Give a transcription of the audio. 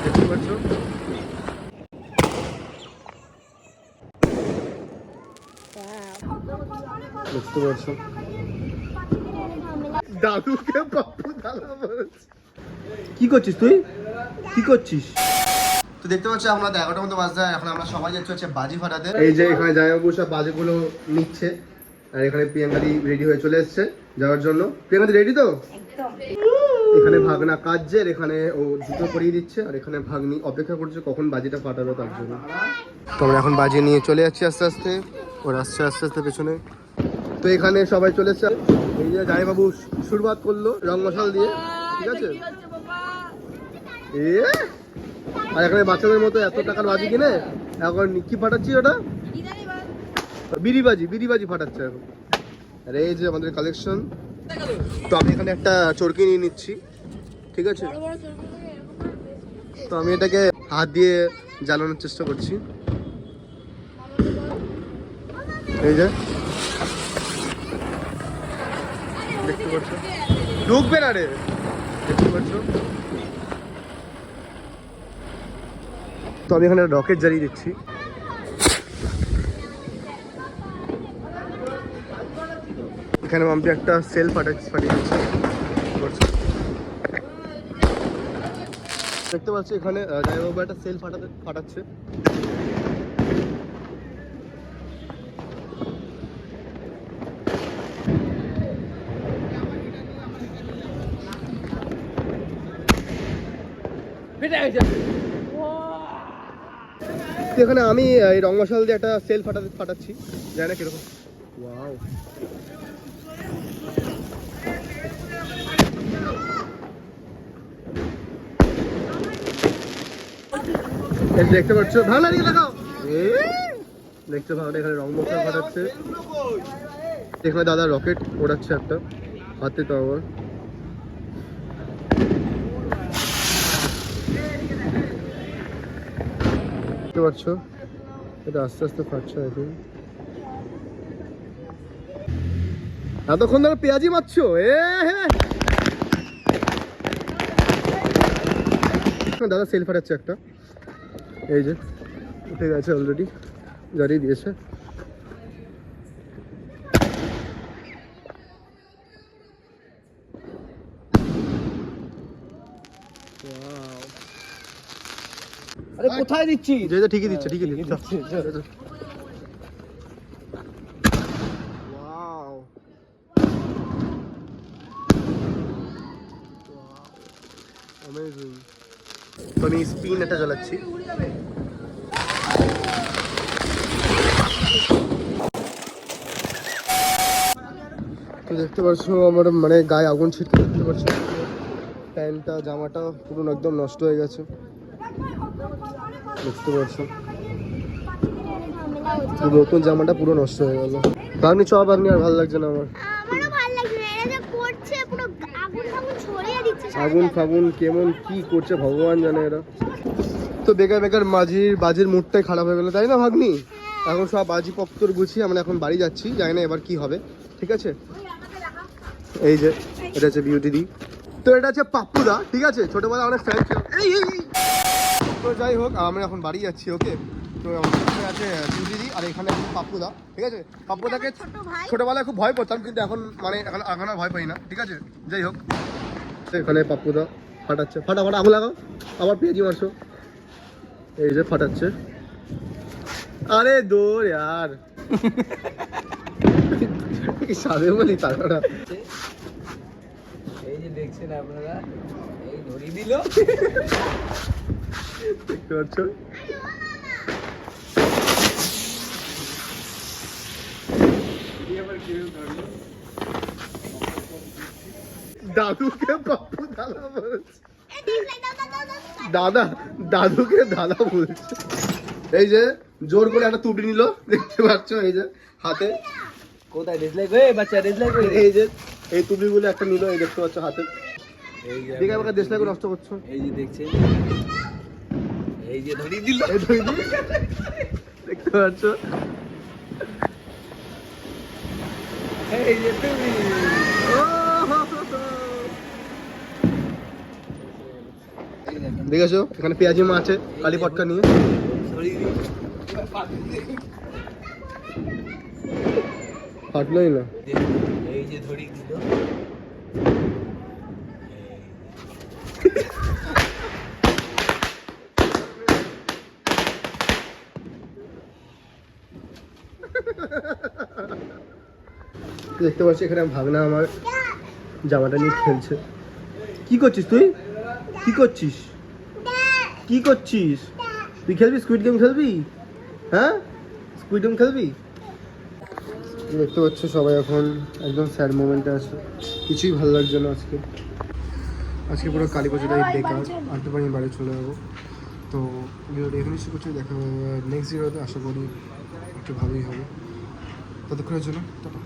দেখতে পাচ্ছ দেখতে পাচ্ছ দাদুকে পাপ্পু দাদা বলছে। কি করছিস তুই, কি করছিস? তো দেখতে পাচ্ছ আমরা 11টার মতো বাজে, এখন আমরা সবাই যাচ্ছি হচ্ছে বাজি ফাটাতে। এই যে এখানে জামাইবাবু সব বাজিগুলো নিচ্ছে, আর এখানে প্রিয়াঙ্কাদি রেডি হয়ে চলে এসছে যাওয়ার জন্য। প্রিয়াঙ্কাদি রেডি তো? এখানে ভাগনা কাজছে, এখানে ও জুতো পরিয়ে দিচ্ছে, আর এখানে ভাগ্নি অপেক্ষা করছে কখন বাজিটা ফাটাবে তার জন্য। তো আমরা এখন বাজি নিয়ে চলে যাচ্ছি আস্তে আস্তে, ওর আসছে আস্তে আস্তে পেছনে। তো এখানে সবাই চলে এসছে, এই যে জামাইবাবু শুরুয়াত করলো রং মশাল দিয়ে, ঠিক আছে। আর এখানে বাচ্চাদের মতো এত টাকার বাজি কিনে এখন কি ফাটাচ্ছি ওটা? বিড়িবাজি ফাটাচ্ছে এখন। আর এই যে আমাদের কালেকশন। তো আমি এখানে একটা চরকি নিয়ে নিচ্ছি, ঠিক আছে। তো আমি এটাকে হাত দিয়ে জ্বালানোর চেষ্টা করছি, এই যে দেখতে পাচ্ছ, ঢুকবে না রে, দেখতে পাচ্ছ। তো আমি এখানে রকেট জ্বালিয়ে দিচ্ছি। এখানে মাম্পি একটা সেল ফাটিয়ে দিচ্ছে, দেখতে পাচ্ছি। এখানে জামাইবাবু একটা সেল ফাটাচ্ছে। এখানে আমি এই রং মশাল দিয়ে একটা সেল ফাটাচ্ছি, জানি না কিরকম। ওয়াও, দেখতে পাচ্ছ, ভালো লাগে দেখাও। দেখতে পাচ্ছ এখানে রং মশাল ফাটাচ্ছে, এখানে দাদা রকেট ওড়াচ্ছে একটা হাতে। তো আবার দেখতে পাচ্ছ এটা আস্তে আস্তে ফাটছে এখন। এতক্ষণ ধরে পেঁয়াজি মারছো, দাদা সেল ফাটাচ্ছে একটা, এই যে উঠে গেছে অলরেডি, জ্বালিয়ে দিয়েছে। আরে কোথায় দিচ্ছি? যে ঠিকই দিচ্ছে, ঠিকই দিচ্ছে। Wow, amazing. তো আমি স্পিন এটা জ্বালাচ্ছি। তো দেখতে পাচ্ছ আমার মানে গায়ে আগুন ছিটকে, দেখতে পাচ্ছ প্যান্টটা জামাটা পুরো একদম নষ্ট হয়ে গেছে, দেখতে পাচ্ছ। নতুন জামাটা পুরো নষ্ট হয়ে গেল। ভাগ্নি চ, ভাগ্নি আর ভালো লাগছে না আমার। আগুন ফাগুন কেমন কি করছে ভগবান জানে এরা। তো বেকার বেকার বাজির মুডটাই খারাপ হয়ে গেল, তাই না ভাগ্নি? এখন সব বাজি পত্তর গুছিয়ে আমরা এখন বাড়ি যাচ্ছি, জানি না এবার কি হবে, ঠিক আছে। এই যে এটা হচ্ছে বিউটি দি, তো এটা হচ্ছে পাপ্পুদা, ঠিক আছে। ছোটবেলা অনেক ফ্যান ছিল। তো যাই হোক আমরা এখন বাড়ি যাচ্ছি, ওকে। তো আমাদের আছে বিউটি দি, আর এখানে আছে পাপ্পুদা, ঠিক আছে। পাপ্পুদাকে ছোটবেলায় খুব ভয় পেতাম, কিন্তু এখন মানে এখন আর ভয় পাই না, ঠিক আছে। যাই হোক, এখানে পাপ্পুদা ফাটাচ্ছে, ফাটাফাটা আগুন লাগাও, আবার পেঁয়াজি মারছো, এই যে ফাটাচ্ছে। আরে দৌড় यार সাদে বলি তারা। এই যে দেখছেন আপনারা, এই ধরি দিল, দেখতে পাচ্ছ। দাদুকে পাপ্পু দাদা বলছে, দাদুকে দাদা বলছে। এই যে জোর করে একটা তুবড়ি নিল, দেখতে পাচ্ছ, এই যে হাতে। কোথায় ডিসলাইক? বাচ্চা ডিসলাইক। এই যে এই তুবড়িগুলো একটা নিল, এই দেখতে পাচ্ছ হাতে। দেখে আমাকে দেশলাইক নষ্ট করছো। এই যে দেখছেন, এই যে ধরি দিল, দেখতে পাচ্ছ। এই যে তুমি দেখেছো এখানে পেঁয়াজি মা আছে কালী পটকা নিয়ে। ধরি দি। ফাটলোই না। এই যে ধরি দিল। দেখতে পাচ্ছি এখানে ভাগনা আমার জামাটা নিয়ে খেলছে। কি করছিস তুই? কি করছিস? কি করছিস? তুই খেলবি স্কুইড গেম খেলবি? হ্যাঁ স্কুইড গেম খেলবি? দেখতে পাচ্ছ সবাই এখন একদম স্যাড মোমেন্টে আছে, কিছুই ভালো লাগছে না আজকে। আজকে পুরো কালী পুজোটাই বেকার, আনতে পারি বাড়ি চলে যাবো। তো ভিডিওটা এখানে শুরু করছি, দেখা হবে নেক্সট ভিডিওতে, আশা করি একটু ভালোই হবে। ততক্ষণের জন্য টাটা।